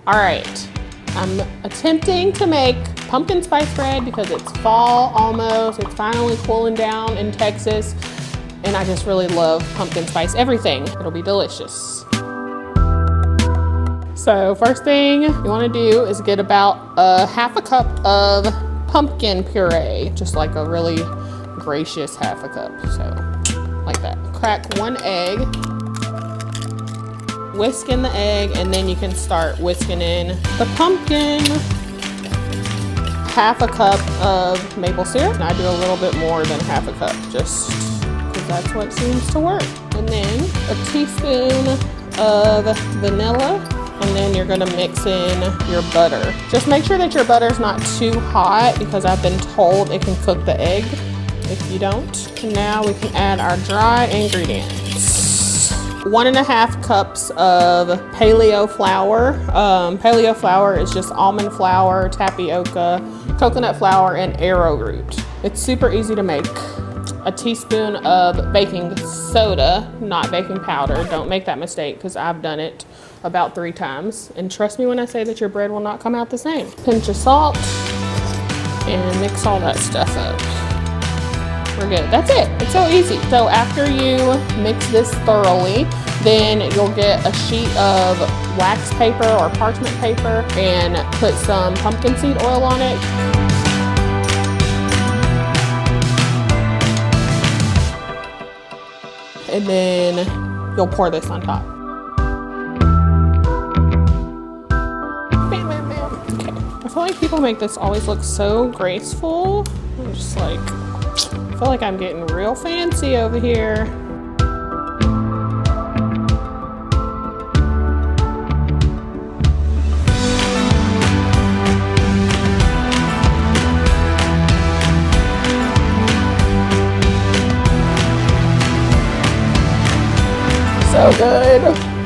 All right, I'm attempting to make pumpkin spice bread because it's fall almost. It's finally cooling down in Texas, and I just really love pumpkin spice everything. It'll be delicious. So first thing you want to do is get about a half a cup of pumpkin puree, just like a really gracious half a cup. So like that. Crack 1 egg, whisk in the egg, and then you can start whisking in the pumpkin. Half a cup of maple syrup. And I do a little bit more than half a cup, just because that's what seems to work. And then a teaspoon of vanilla. And then you're gonna mix in your butter. Just make sure that your butter's not too hot because I've been told it can cook the egg if you don't. And now we can add our dry ingredients. 1.5 cups of Paleo flour. Paleo flour is just almond flour, tapioca, coconut flour, and arrowroot. It's super easy to make. A teaspoon of baking soda, not baking powder. Don't make that mistake because I've done it about 3 times. And trust me when I say that your bread will not come out the same. Pinch of salt and mix all that stuff up. We're good. That's it. It's so easy. So after you mix this thoroughly, then you'll get a sheet of wax paper or parchment paper and put some pumpkin seed oil on it. And then you'll pour this on top. Bam, bam, bam. Okay. I feel like people make this always look so graceful. I'm just like, I feel like I'm getting real fancy over here. So good.